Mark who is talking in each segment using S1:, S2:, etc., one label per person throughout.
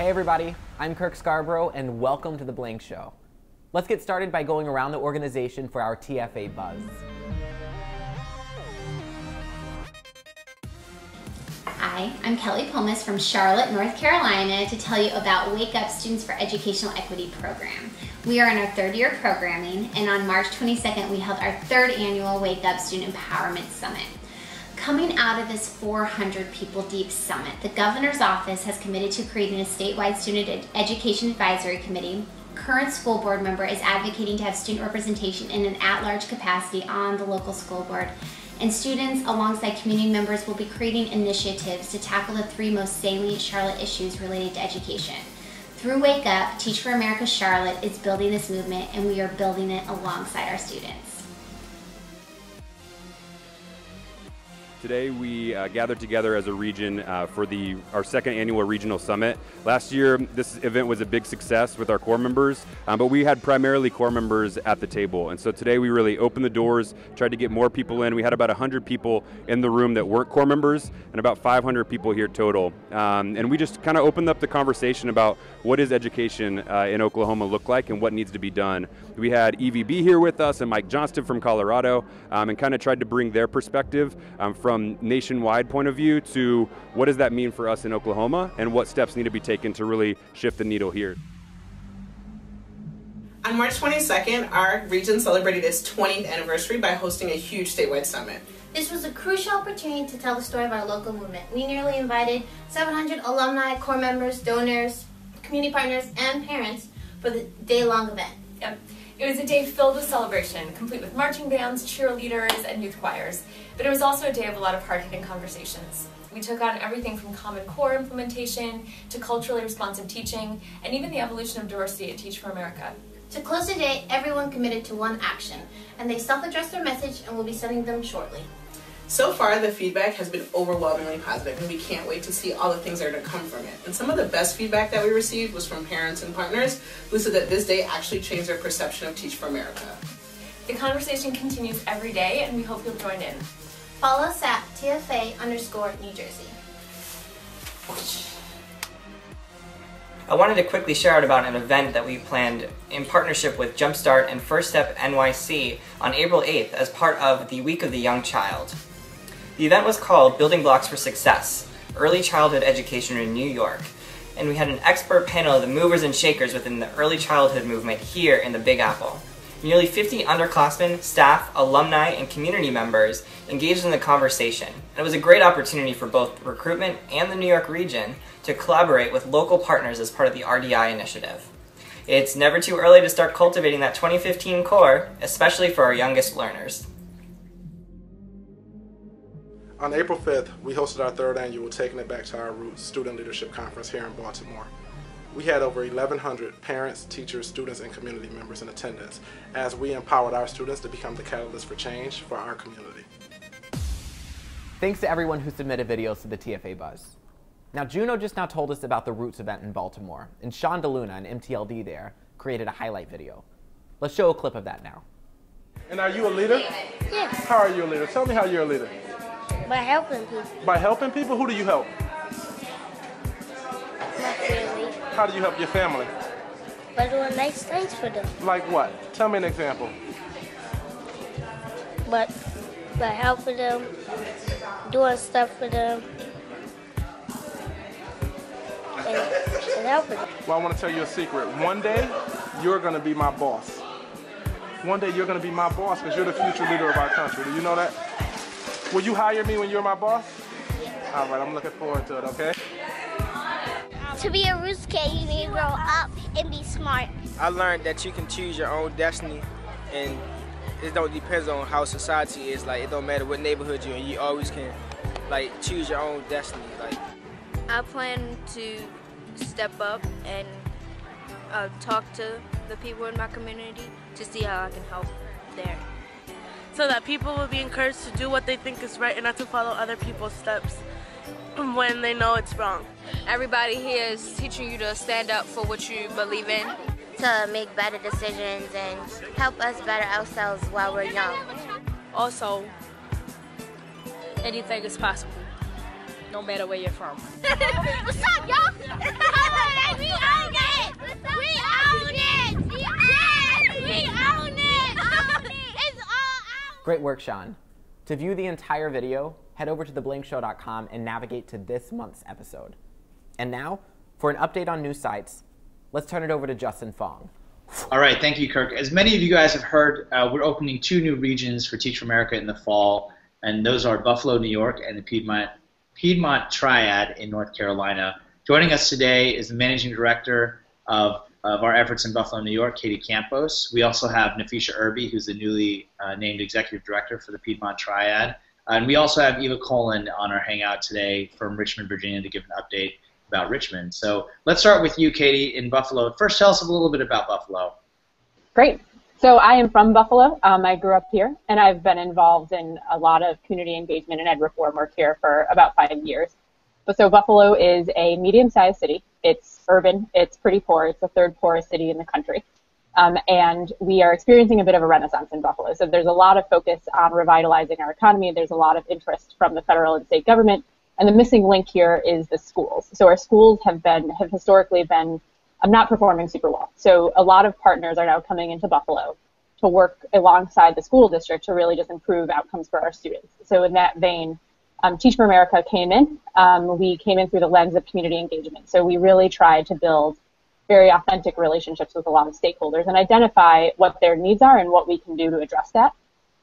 S1: Hey everybody, I'm Kirk Scarbrough and welcome to The Blank Show. Let's get started by going around the organization for our TFA Buzz.
S2: Hi, I'm Kelly Pullmas from Charlotte, North Carolina to tell you about Wake Up Students for Educational Equity program. We are in our third year of programming, and on March 22nd we held our third annual Wake Up Student Empowerment Summit. Coming out of this 400 people deep summit, the governor's office has committed to creating a statewide student education advisory committee. Current school board member is advocating to have student representation in an at-large capacity on the local school board. And students, alongside community members, will be creating initiatives to tackle the three most salient Charlotte issues related to education. Through Wake Up, Teach for America Charlotte is building this movement, and we are building it alongside our students.
S3: Today we gathered together as a region for our second annual regional summit. Last year this event was a big success with our core members, but we had primarily core members at the table. And so today we really opened the doors, tried to get more people in. We had about 100 people in the room that weren't core members and about 500 people here total. And we just kind of opened up the conversation about what does education in Oklahoma look like and what needs to be done. We had EVB here with us and Mike Johnston from Colorado, and kind of tried to bring their perspective from nationwide point of view to what does that mean for us in Oklahoma and what steps need to be taken to really shift the needle here.
S4: On March 22nd, our region celebrated its 20th anniversary by hosting a huge statewide summit.
S5: This was a crucial opportunity to tell the story of our local movement. We nearly invited 700 alumni, core members, donors, community partners, and parents for the day-long event.
S6: Yep. It was a day filled with celebration, complete with marching bands, cheerleaders, and youth choirs. But it was also a day of a lot of hard-hitting conversations. We took on everything from Common Core implementation to culturally responsive teaching, and even the evolution of diversity at Teach for America.
S5: To close the day, everyone committed to one action, and they self-addressed their message and will be sending them shortly.
S4: So far, the feedback has been overwhelmingly positive, and we can't wait to see all the things that are to come from it. And some of the best feedback that we received was from parents and partners who said that this day actually changed their perception of Teach for America.
S6: The conversation continues every day, and we hope you'll join in.
S5: Follow us at TFA_New Jersey.
S7: I wanted to quickly share out about an event that we planned in partnership with Jumpstart and First Step NYC on April 8th as part of the Week of the Young Child. The event was called Building Blocks for Success, Early Childhood Education in New York, and we had an expert panel of the movers and shakers within the early childhood movement here in the Big Apple. Nearly 50 underclassmen, staff, alumni, and community members engaged in the conversation. And it was a great opportunity for both recruitment and the New York region to collaborate with local partners as part of the RDI initiative. It's never too early to start cultivating that 2015 core, especially for our youngest learners.
S8: On April 5th, we hosted our third annual Taking It Back to Our Roots Student Leadership Conference here in Baltimore. We had over 1,100 parents, teachers, students, and community members in attendance as we empowered our students to become the catalyst for change for our community.
S1: Thanks to everyone who submitted videos to the TFA Buzz. Now, Juno just now told us about the Roots event in Baltimore, and Sean DeLuna, an MTLD there, created a highlight video. Let's show a clip of that now.
S8: And are you a leader?
S9: Yes.
S8: How are you a leader? Tell me how you're a leader.
S9: By helping people.
S8: By helping people? Who do you help?
S9: My family.
S8: How do you help your family?
S9: By doing nice things for them.
S8: Like what? Tell me an example.
S9: But by helping them, doing stuff for them, and helping them.
S8: Well, I want to tell you a secret. One day, you're going to be my boss. One day, you're going to be my boss because you're the future leader of our country. Do you know that? Will you hire me when you're my boss? Yeah. All right, I'm looking forward to it, okay?
S9: To be a Roots kid, you need to grow up and be smart.
S10: I learned that you can choose your own destiny, and it don't depend on how society is. Like, it don't matter what neighborhood you're in, you always can, like, choose your own destiny. Like,
S11: I plan to step up and talk to the people in my community to see how I can help there.
S12: So that people will be encouraged to do what they think is right and not to follow other people's steps when they know it's wrong.
S11: Everybody here is teaching you to stand up for what you believe in.
S9: To make better decisions and help us better ourselves while we're young.
S13: Also, anything is possible, no matter where you're from.
S9: What's up, y'all?
S1: Great work, Sean. To view the entire video, head over to theblinkshow.com and navigate to this month's episode. And now, for an update on news sites, let's turn it over to Justin Fong.
S13: All right, thank you, Kirk. As many of you guys have heard, we're opening 2 new regions for Teach for America in the fall, and those are Buffalo, New York, and the Piedmont Triad in North Carolina. Joining us today is the Managing Director of our efforts in Buffalo, New York, Katie Campos. We also have Nafisha Irby, who's the newly named Executive Director for the Piedmont Triad. And we also have Eva Colin on our hangout today from Richmond, Virginia, to give an update about Richmond. So let's start with you, Katie, in Buffalo. First, tell us a little bit about Buffalo.
S14: Great. So I am from Buffalo. I grew up here, and I've been involved in a lot of community engagement and ed reform work here for about 5 years. But so Buffalo is a medium-sized city. It's urban. It's pretty poor. It's the 3rd poorest city in the country. And we are experiencing a bit of a renaissance in Buffalo. So there's a lot of focus on revitalizing our economy. There's a lot of interest from the federal and state government. And the missing link here is the schools. So our schools have historically been not performing super well. So a lot of partners are now coming into Buffalo to work alongside the school district to really just improve outcomes for our students. So in that vein, Teach for America came in. We came in through the lens of community engagement. So we really tried to build very authentic relationships with a lot of stakeholders and identify what their needs are and what we can do to address that.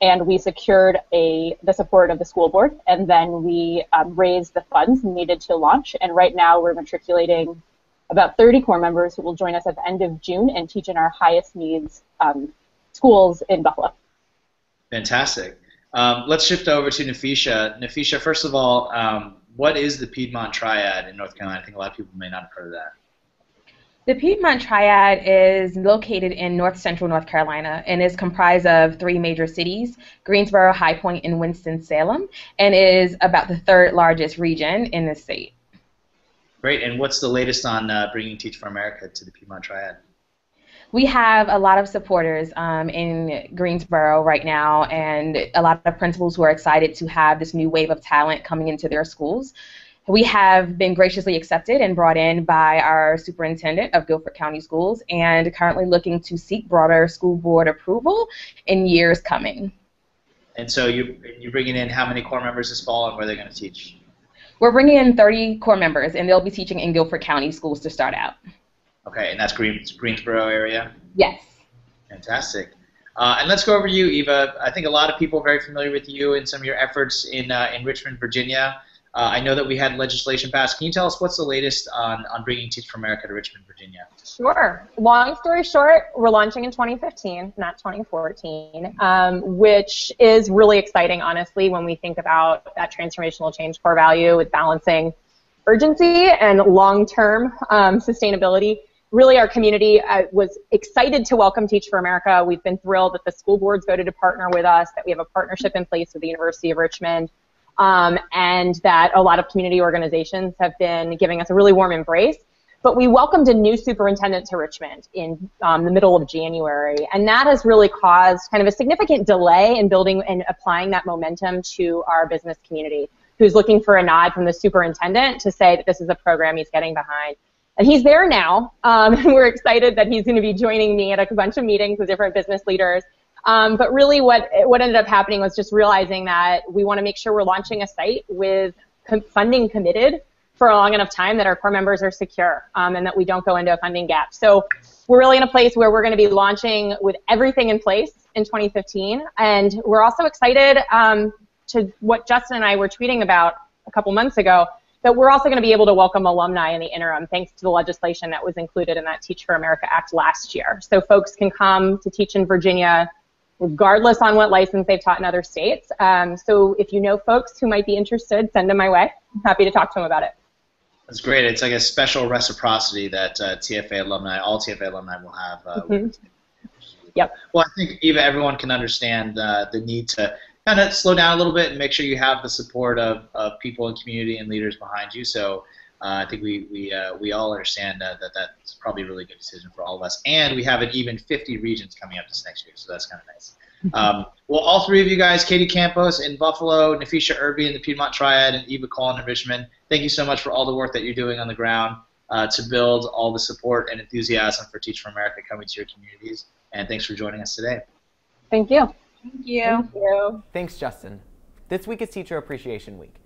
S14: And we secured the support of the school board, and then we raised the funds needed to launch. And right now we're matriculating about 30 core members who will join us at the end of June and teach in our highest needs schools in Buffalo.
S13: Fantastic. Let's shift over to Nafisha. Nafisha, first of all, what is the Piedmont Triad in North Carolina? I think a lot of people may not have heard of that.
S15: The Piedmont Triad is located in north-central North Carolina and is comprised of 3 major cities, Greensboro, High Point, and Winston-Salem, and is about the 3rd largest region in the state.
S13: Great. And what's the latest on bringing Teach for America to the Piedmont Triad?
S15: We have a lot of supporters in Greensboro right now, and a lot of principals who are excited to have this new wave of talent coming into their schools. We have been graciously accepted and brought in by our superintendent of Guilford County Schools, and currently looking to seek broader school board approval in years coming.
S13: And so you're bringing in how many core members this fall, and where they're going to teach?
S15: We're bringing in 30 core members, and they'll be teaching in Guilford County Schools to start out.
S13: Okay, and that's Greensboro area?
S15: Yes.
S13: Fantastic. And let's go over to you, Eva. I think a lot of people are very familiar with you and some of your efforts in Richmond, Virginia. I know that we had legislation passed. Can you tell us what's the latest on bringing Teach for America to Richmond, Virginia?
S14: Sure. Long story short, we're launching in 2015, not 2014, which is really exciting, honestly, when we think about that transformational change core value with balancing urgency and long-term sustainability. Really, our community was excited to welcome Teach for America. We've been thrilled that the school boards voted to partner with us, that we have a partnership in place with the University of Richmond, and that a lot of community organizations have been giving us a really warm embrace. But we welcomed a new superintendent to Richmond in the middle of January, and that has really caused kind of a significant delay in building and applying that momentum to our business community, who's looking for a nod from the superintendent to say that this is a program he's getting behind. And he's there now, and we're excited that he's going to be joining me at a bunch of meetings with different business leaders. But really what ended up happening was just realizing that we want to make sure we're launching a site with funding committed for a long enough time that our core members are secure, and that we don't go into a funding gap. So we're really in a place where we're going to be launching with everything in place in 2015. And we're also excited to what Justin and I were tweeting about a couple months ago, that we're also going to be able to welcome alumni in the interim thanks to the legislation that was included in that Teach for America Act last year. So folks can come to teach in Virginia regardless on what license they've taught in other states. So if you know folks who might be interested, send them my way. I'm happy to talk to them about it.
S13: That's great. It's like a special reciprocity that TFA alumni, all TFA alumni will have.
S14: Yep.
S13: Well, I think, Eva, everyone can understand the need to kind of slow down a little bit and make sure you have the support of people and community and leaders behind you. So I think we all understand that that's probably a really good decision for all of us. And we have an even 50 regions coming up this next year, so that's kind of nice. Well, all 3 of you guys, Katie Campos in Buffalo, Nafisha Irby in the Piedmont Triad, and Eva Colin in Richmond, thank you so much for all the work that you're doing on the ground to build all the support and enthusiasm for Teach for America coming to your communities. And thanks for joining us today.
S14: Thank you. Thank you. Thank you.
S1: Thanks, Justin. This week is Teacher Appreciation Week.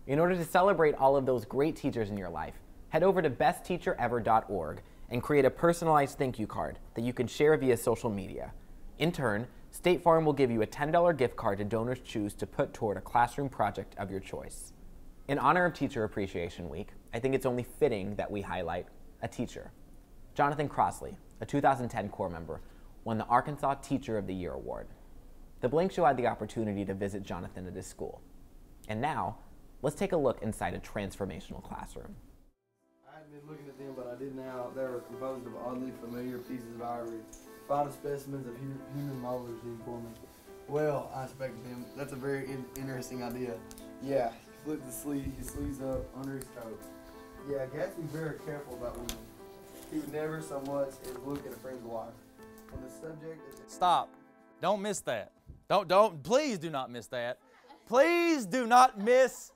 S1: In order to celebrate all of those great teachers in your life, head over to bestteacherever.org and create a personalized thank you card that you can share via social media. In turn, State Farm will give you a $10 gift card to donors choose to put toward a classroom project of your choice. In honor of Teacher Appreciation Week, I think it's only fitting that we highlight a teacher. Jonathan Crossley, a 2010 Corps member, won the Arkansas Teacher of the Year Award. The Blank Show had the opportunity to visit Jonathan at his school. And now, let's take a look inside a transformational classroom.
S16: I hadn't been looking at them, but I did now. They were composed of oddly familiar pieces of ivory, finest specimens of human molars for me. Well, I inspected them. That's a very interesting idea. Yeah, he flipped his sleeves up under his coat. Yeah, Gatsby's very careful about women. He would never so much as look at a friend's wife. When the subject is...
S17: Stop. Don't miss that. Please do not miss that. Please do not miss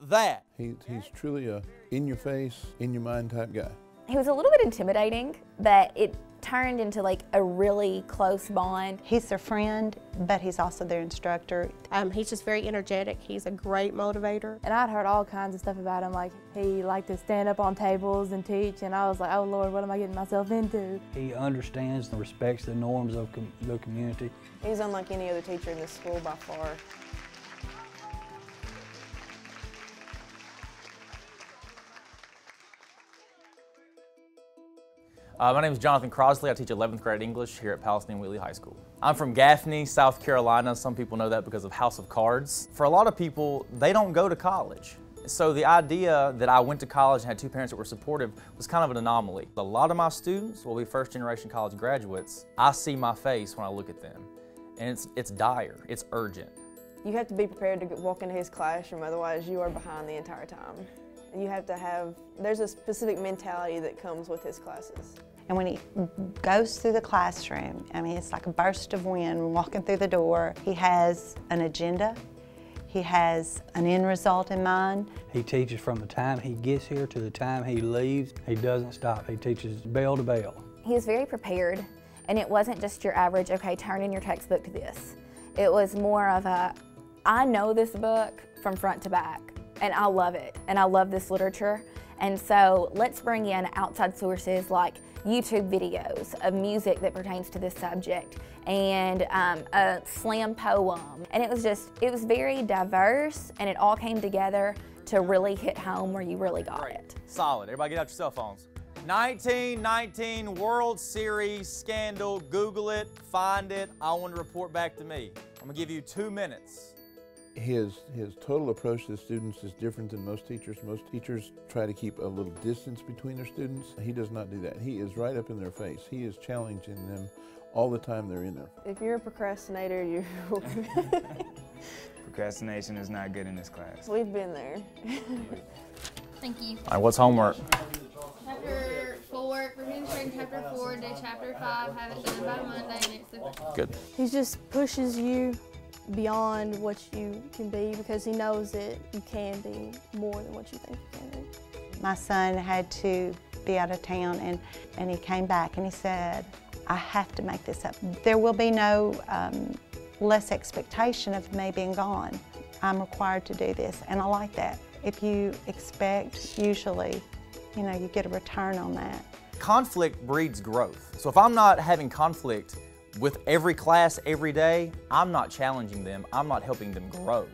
S17: that.
S18: He's truly a in-your-face, in-your-mind type guy.
S19: He was a little bit intimidating, but it turned into like a really close bond.
S20: He's their friend, but he's also their instructor.
S21: He's just very energetic. He's a great motivator.
S22: And I'd heard all kinds of stuff about him, like he liked to stand up on tables and teach, and I was like, oh Lord, what am I getting myself into?
S23: He understands and respects the norms of the community.
S21: He's unlike any other teacher in this school by far.
S17: My name is Jonathan Crossley. I teach 11th grade English here at Palestine Wheatley High School. I'm from Gaffney, South Carolina. Some people know that because of House of Cards. For a lot of people, they don't go to college. So the idea that I went to college and had two parents that were supportive was kind of an anomaly. A lot of my students will be first-generation college graduates. I see my face when I look at them, and it's dire, it's urgent.
S21: You have to be prepared to walk into his classroom, otherwise you are behind the entire time. You have to have, there's a specific mentality that comes with his classes.
S20: And when he goes through the classroom, I mean, it's like a burst of wind walking through the door. He has an agenda. He has an end result in mind.
S23: He teaches from the time he gets here to the time he leaves. He doesn't stop. He teaches bell to bell.
S19: He was very prepared, and it wasn't just your average, okay, turn in your textbook to this. It was more of a, I know this book from front to back, and I love it, and I love this literature. And so let's bring in outside sources like YouTube videos of music that pertains to this subject and a slam poem. And it was very diverse, and it all came together to really hit home where you really got it.
S17: Solid. Everybody get out your cell phones. 1919 World Series scandal. Google it, find it. I want to report back to me. I'm going to give you 2 minutes.
S18: His total approach to the students is different than most teachers. Most teachers try to keep a little distance between their students. He does not do that. He is right up in their face. He is challenging them all the time they're in there.
S21: If you're a procrastinator, you
S24: Procrastination is not good in this class.
S21: We've been there.
S25: Thank you.
S17: All right, what's homework?
S25: Chapter 4, we're going to start in chapter 4, day chapter 5, have it done by Monday, and it's the...
S17: Good.
S21: He just pushes you beyond what you can be because he knows that you can be more than what you think you can be.
S20: My son had to be out of town, and he came back and he said, I have to make this up. There will be no less expectation of me being gone. I'm required to do this, and I like that. If you expect, usually, you know, you get a return on that.
S17: Conflict breeds growth. So if I'm not having conflict with every class every day, I'm not challenging them, I'm not helping them grow.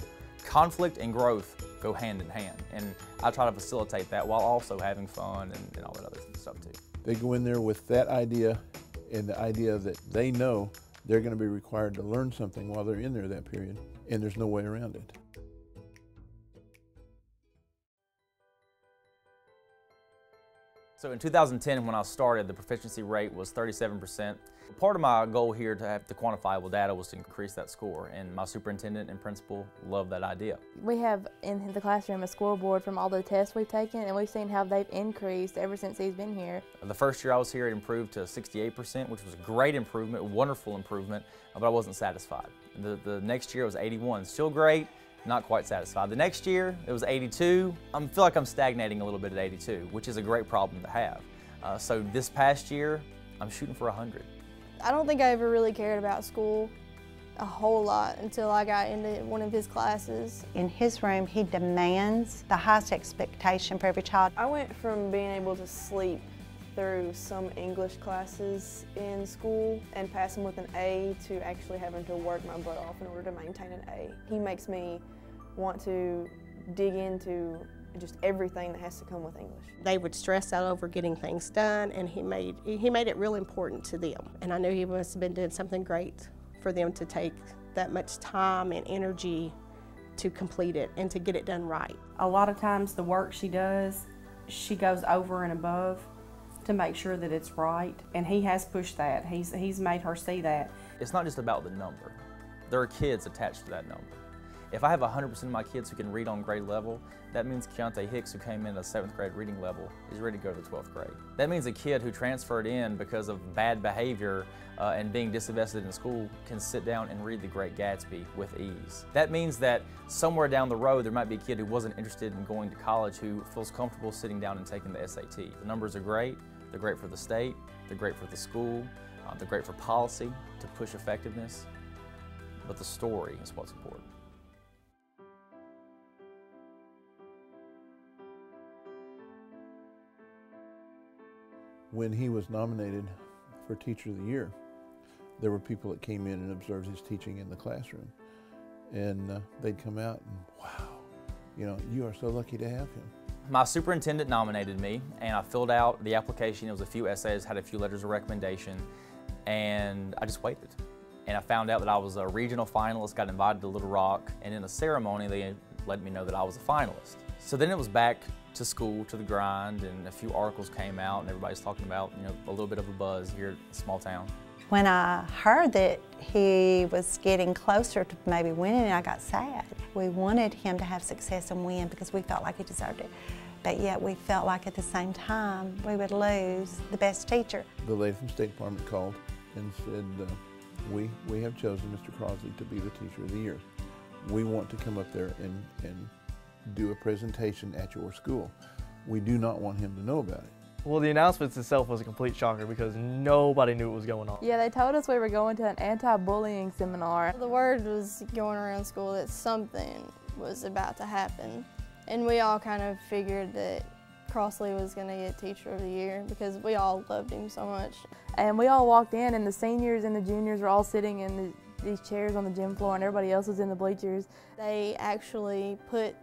S17: Conflict and growth go hand in hand, and I try to facilitate that while also having fun and all that other stuff too.
S18: They go in there with that idea and the idea that they know they're going to be required to learn something while they're in there that period, and there's no way around it.
S17: So in 2010, when I started, the proficiency rate was 37%. Part of my goal here to have the quantifiable data was to increase that score, and my superintendent and principal loved that idea.
S22: We have in the classroom a scoreboard from all the tests we've taken, and we've seen how they've increased ever since he's been here.
S17: The first year I was here, it improved to 68%, which was a great improvement, wonderful improvement, but I wasn't satisfied. The next year it was 81, still great, not quite satisfied. The next year it was 82. I feel like I'm stagnating a little bit at 82, which is a great problem to have. So this past year, I'm shooting for 100.
S21: I don't think I ever really cared about school a whole lot until I got into one of his classes.
S20: In his room, he demands the highest expectation for every child.
S21: I went from being able to sleep through some English classes in school and pass them with an A to actually having to work my butt off in order to maintain an A. He makes me want to dig into just everything that has to come with English.
S2: They would stress out over getting things done, and he made it real important to them. And I knew he must have been doing something great for them to take that much time and energy to complete it and to get it done right.
S3: A lot of times the work she does, she goes over and above to make sure that it's right, and he has pushed that. He's made her see that.
S17: It's not just about the number. There are kids attached to that number. If I have 100% of my kids who can read on grade level, that means Keontae Hicks, who came in at 7th grade reading level, is ready to go to the 12th grade. That means a kid who transferred in because of bad behavior and being disinvested in school can sit down and read The Great Gatsby with ease. That means that somewhere down the road there might be a kid who wasn't interested in going to college who feels comfortable sitting down and taking the SAT. The numbers are great. They're great for the state. They're great for the school. They're great for policy to push effectiveness. But the story is what's important.
S18: When he was nominated for Teacher of the Year, there were people that came in and observed his teaching in the classroom. And they'd come out and, wow, you know, you are so lucky to have him.
S17: My superintendent nominated me, and I filled out the application. It was a few essays, had a few letters of recommendation, and I just waited. And I found out that I was a regional finalist, got invited to Little Rock, and in a ceremony they let me know that I was a finalist. So then it was back to school, to the grind, and a few articles came out, and everybody's talking about, you know, a little bit of a buzz here in a small town.
S20: When I heard that he was getting closer to maybe winning, I got sad. We wanted him to have success and win because we felt like he deserved it. But yet we felt like at the same time we would lose the best teacher.
S18: The lady from State Department called and said, we have chosen Mr. Crossley to be the Teacher of the Year. We want to come up there and do a presentation at your school. We do not want him to know about it.
S4: Well, the announcements itself was a complete shocker because nobody knew what was going on.
S22: Yeah, they told us we were going to an anti-bullying seminar.
S21: The word was going around school that something was about to happen. And we all kind of figured that Crossley was going to get Teacher of the Year because we all loved him so much.
S22: And we all walked in, and the seniors and the juniors were all sitting in these chairs on the gym floor, and everybody else was in the bleachers.
S21: They actually put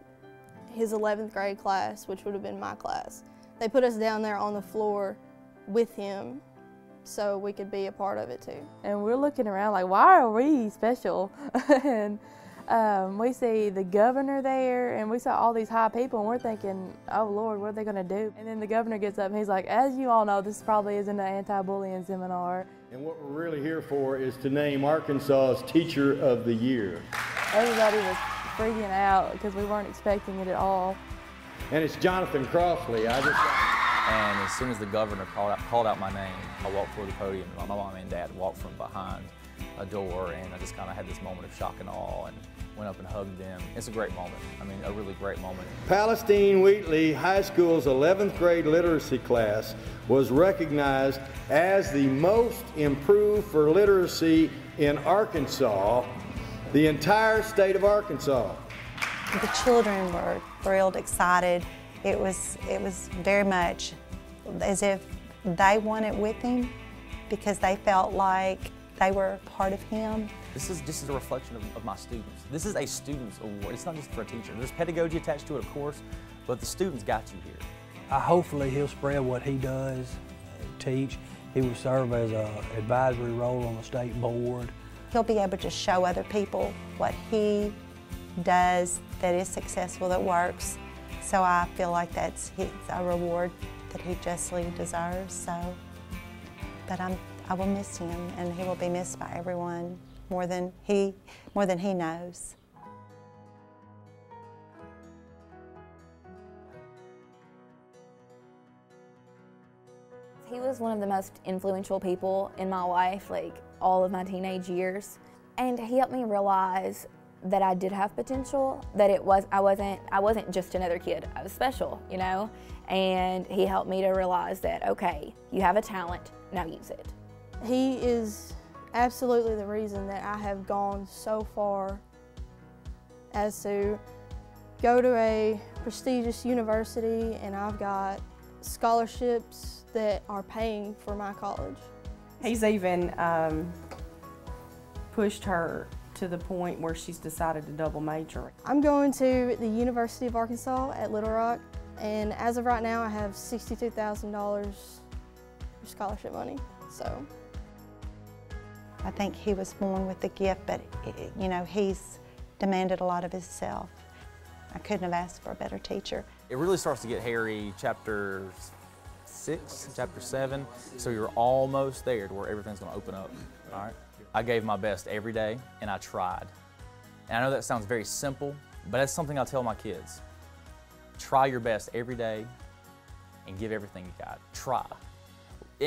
S21: his 11th grade class, which would have been my class, they put us down there on the floor with him so we could be a part of it too.
S22: And we're looking around like, why are we special? And we see the governor there, and we saw all these high people, and we're thinking, oh Lord, what are they gonna do? And then the governor gets up and he's like, as you all know, this probably isn't an anti-bullying seminar.
S5: And what we're really here for is to name Arkansas's Teacher of the Year.
S22: Everybody was freaking out because we weren't expecting it at all.
S5: And it's Jonathan Crossley.
S17: And as soon as the governor called out my name, I walked toward the podium, and my mom and dad walked from behind a door, and I just kind of had this moment of shock and awe and went up and hugged them. It's a great moment. I mean, a really great moment.
S5: Palestine Wheatley High School's 11th grade literacy class was recognized as the most improved for literacy in Arkansas, the entire state of Arkansas.
S20: The children were thrilled, excited. It was very much as if they won it with him because they felt like they were part of him.
S17: This is a reflection of my students. This is a student's award. It's not just for a teacher. There's pedagogy attached to it, of course, but the students got you here.
S23: Hopefully he'll spread what he does, teach. He will serve as an advisory role on the state board.
S20: He'll be able to show other people what he does that is successful, that works. So I feel like that's a reward that he justly deserves. So, but I will miss him, and he will be missed by everyone more than he knows.
S19: He was one of the most influential people in my life, like all of my teenage years. And he helped me realize that I did have potential, that I wasn't just another kid. I was special, you know? And he helped me to realize that, okay, you have a talent, now use it.
S21: He is
S6: absolutely the reason that I have gone so far as to go to a prestigious university, and I've got scholarships that are paying for my college.
S3: He's even pushed her to the point where she's decided to double major.
S6: I'm going to the University of Arkansas at Little Rock, and as of right now I have $62,000 for scholarship money. So
S20: I think he was born with the gift, but you know, he's demanded a lot of himself. I couldn't have asked for a better teacher.
S17: It really starts to get hairy chapter 6, chapter 7, so you're almost there to where everything's going to open up, all right? I gave my best every day, and I tried. And I know that sounds very simple, but that's something I tell my kids. Try your best every day and give everything you got. Try.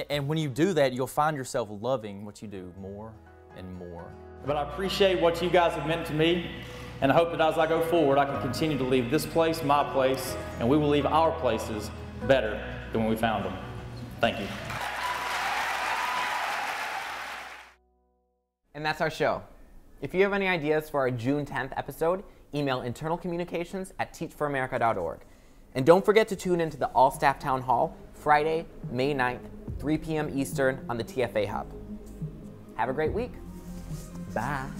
S17: And when you do that, you'll find yourself loving what you do more and more.
S7: But I appreciate what you guys have meant to me, and I hope that as I go forward, I can continue to leave this place, my place, and we will leave our places better than when we found them. Thank you.
S1: And that's our show. If you have any ideas for our June 10th episode, email internalcommunications@teachforamerica.org. And don't forget to tune into the All-Staff Town Hall Friday, May 9th, 3 p.m. Eastern on the TFA Hub. Have a great week. Bye.